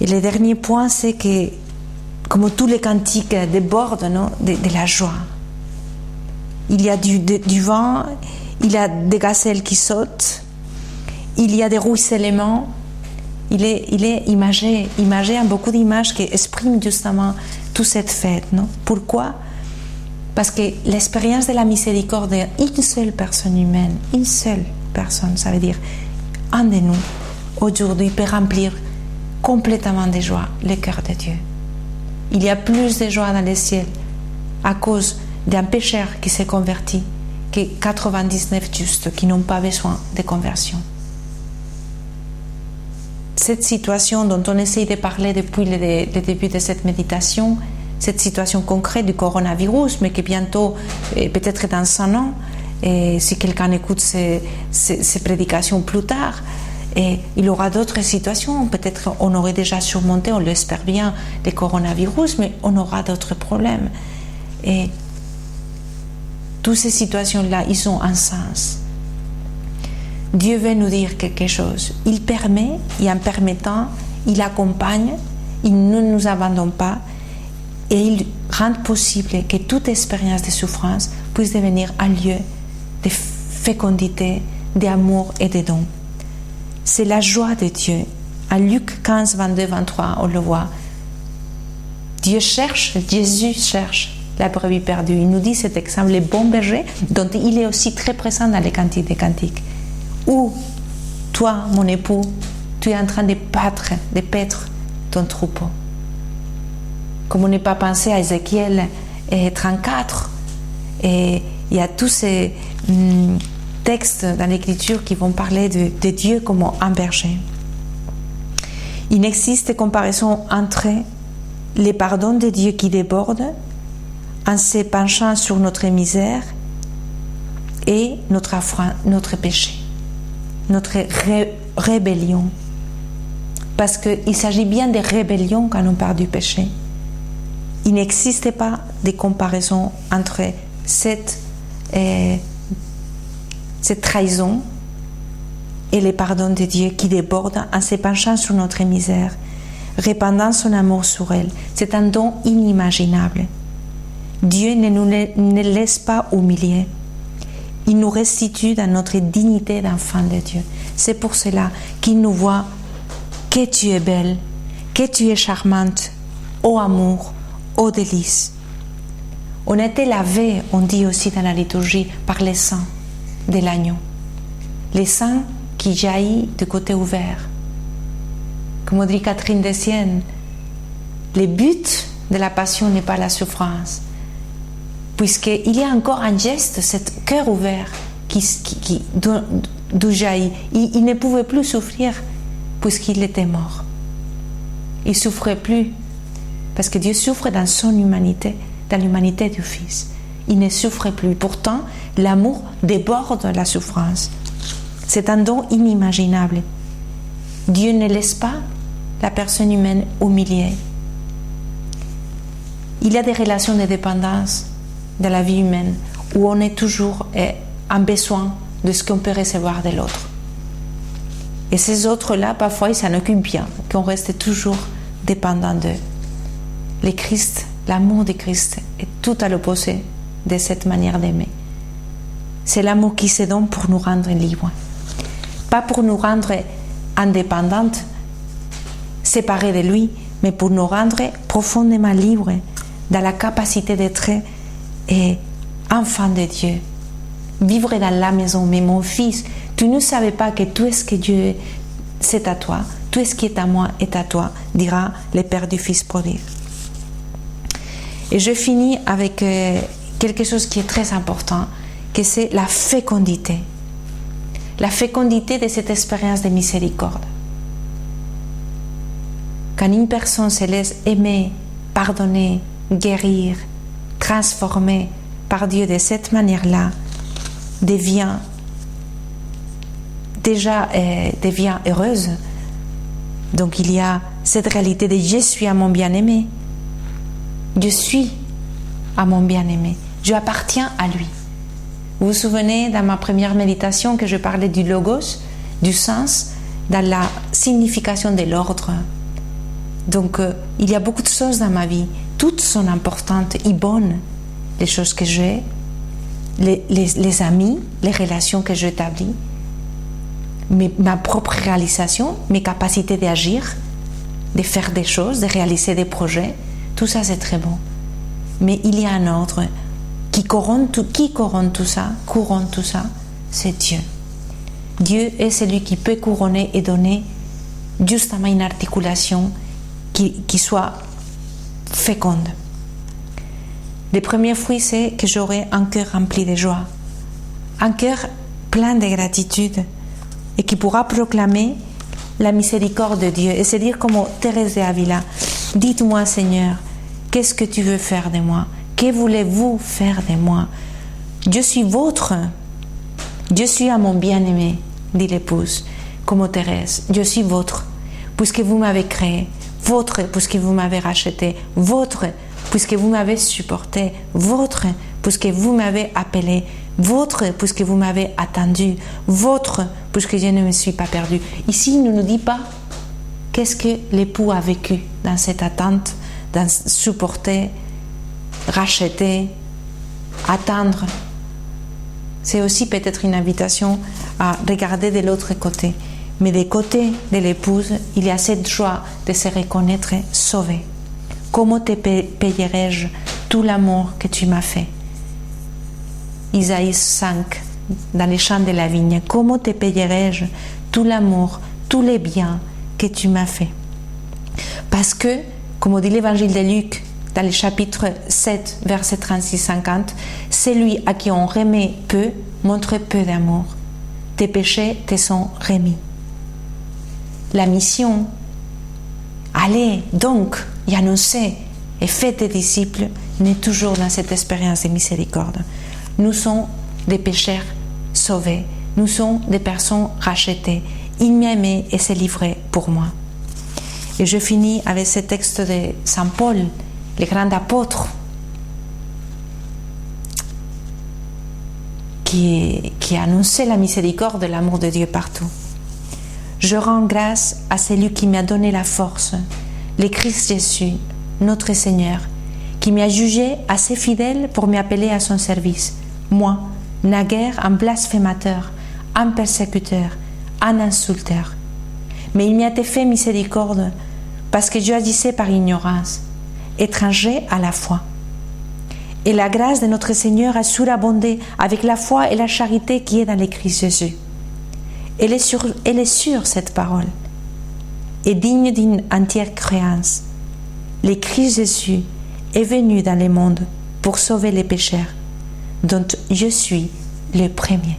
Et le dernier point, c'est que, comme tous les cantiques débordent de la joie. Il y a du vent, il y a des gazelles qui sautent, il y a des ruissellements. Il est imagé en beaucoup d'images qui expriment justement toute cette fête. Non? Pourquoi? Parce que l'expérience de la miséricorde d'une seule personne humaine, une seule personne, ça veut dire un de nous, aujourd'hui peut remplir complètement de joie le cœur de Dieu. Il y a plus de joie dans le ciel à cause d'un pécheur qui s'est converti que 99 justes qui n'ont pas besoin de conversion. Cette situation dont on essaye de parler depuis le début de cette méditation, cette situation concrète du coronavirus, mais que bientôt, peut-être dans 100 ans, et si quelqu'un écoute ces prédications plus tard, et il y aura d'autres situations, peut-être on aurait déjà surmonté, on l'espère bien, le coronavirus, mais on aura d'autres problèmes. Et toutes ces situations-là, ils ont un sens. Dieu veut nous dire quelque chose. Il permet, et en permettant, il accompagne, il ne nous abandonne pas, et il rend possible que toute expérience de souffrance puisse devenir un lieu de fécondité, d'amour et de dons. C'est la joie de Dieu. À Luc 15, 22, 23, on le voit. Dieu cherche, Jésus cherche la brebis perdue. Il nous dit cet exemple, le bon berger, dont il est aussi très présent dans les cantiques des cantiques. Où toi, mon époux, tu es en train de paître ton troupeau. Comme on n'est pas pensé à Ézéchiel 34, et il y a tous ces textes dans l'Écriture qui vont parler de Dieu comme un berger. Il n'existe de comparaison entre les pardons de Dieu qui débordent en se penchant sur notre misère et notre péché, notre rébellion. Parce qu'il s'agit bien de rébellion quand on parle du péché. Il n'existe pas de comparaison entre cette trahison et le pardon de Dieu qui déborde en se penchant sur notre misère, répandant son amour sur elle. C'est un don inimaginable. Dieu ne nous laisse pas humilier. Il nous restitue dans notre dignité d'enfant de Dieu. C'est pour cela qu'il nous voit que tu es belle, que tu es charmante, ô amour, ô délice. On a été lavé, on dit aussi dans la liturgie, par le sang de l'agneau. Le sang qui jaillit du côté ouvert. Comme dit Catherine de Sienne, le but de la passion n'est pas la souffrance, puisqu'il y a encore un geste, cet cœur ouvert d'où jaillit. Il ne pouvait plus souffrir puisqu'il était mort. Il ne souffrait plus parce que Dieu souffre dans son humanité, dans l'humanité du Fils. Il ne souffre plus. Pourtant, l'amour déborde la souffrance. C'est un don inimaginable. Dieu ne laisse pas la personne humaine humiliée. Il y a des relations de dépendance dans la vie humaine où on est toujours en besoin de ce qu'on peut recevoir de l'autre. Et ces autres-là, parfois, ils s'en occupent bien, qu'on reste toujours dépendant d'eux. Le Christ, l'amour de Christ est tout à l'opposé de cette manière d'aimer. C'est l'amour qui se donne pour nous rendre libres. Pas pour nous rendre indépendantes, séparées de lui, mais pour nous rendre profondément libres dans la capacité d'être enfants de Dieu. Vivre dans la maison. Mais mon fils, tu ne savais pas que tout ce que Dieu est, c'est à toi. Tout ce qui est à moi est à toi, dira le Père du Fils prodigue. Et je finis avec quelque chose qui est très important, que c'est la fécondité. La fécondité de cette expérience de miséricorde. Quand une personne se laisse aimer, pardonner, guérir, transformer par Dieu de cette manière-là, devient heureuse. Donc il y a cette réalité de je suis à mon bien-aimé. Je suis à mon bien-aimé. Je appartiens à lui. Vous vous souvenez dans ma première méditation que je parlais du logos, du sens, dans la signification de l'ordre. Donc, il y a beaucoup de choses dans ma vie. Toutes sont importantes et bonnes. Les choses que j'ai, les amis, les relations que j'établis, ma propre réalisation, mes capacités d'agir, de faire des choses, de réaliser des projets. Tout ça, c'est très bon. Mais il y a un ordre qui couronne tout ça, c'est Dieu. Dieu est celui qui peut couronner et donner justement une articulation qui soit féconde. Le premier fruit, c'est que j'aurai un cœur rempli de joie, un cœur plein de gratitude et qui pourra proclamer la miséricorde de Dieu et se dire comme Thérèse d'Avila, dites-moi Seigneur, qu'est-ce que tu veux faire de moi? Que voulez-vous faire de moi? Je suis vôtre, je suis à mon bien-aimé, dit l'épouse, comme Thérèse, je suis vôtre, puisque vous m'avez créé, vôtre, puisque vous m'avez racheté, vôtre, puisque vous m'avez supporté, vôtre, puisque vous m'avez appelé, vôtre, puisque vous m'avez attendu, vôtre, puisque je ne me suis pas perdu. Ici, il ne nous dit pas qu'est-ce que l'époux a vécu dans cette attente, dans supporter, racheter, attendre. C'est aussi peut-être une invitation à regarder de l'autre côté. Mais du côté de l'épouse, il y a cette joie de se reconnaître sauvé. Comment te payerai-je tout l'amour que tu m'as fait? Isaïe 5, dans les champs de la vigne. Comment te payerai-je tout l'amour, tous les biens que tu m'as fait? Parce que, comme dit l'évangile de Luc, dans le chapitre 7, verset 36-50, celui à qui on remet peu montre peu d'amour. Tes péchés te sont remis. La mission, allez donc et annoncez et faites des disciples, n'est toujours dans cette expérience de miséricorde. Nous sommes des pécheurs sauvés, nous sommes des personnes rachetées. Il m'a aimé et s'est livré pour moi. Et je finis avec ce texte de Saint Paul, le grand apôtre, qui a annoncé la miséricorde et l'amour de Dieu partout. Je rends grâce à celui qui m'a donné la force, le Christ Jésus, notre Seigneur, qui m'a jugé assez fidèle pour m'appeler à son service. Moi, naguère un blasphémateur, un persécuteur, un insulteur. Mais il m'a été fait miséricorde parce que je agissais par ignorance, étranger à la foi. Et la grâce de notre Seigneur a surabondé avec la foi et la charité qui est dans le Christ Jésus. Elle est sûre, cette parole, et digne d'une entière créance. Le Christ Jésus est venu dans le monde pour sauver les pécheurs, dont je suis le premier.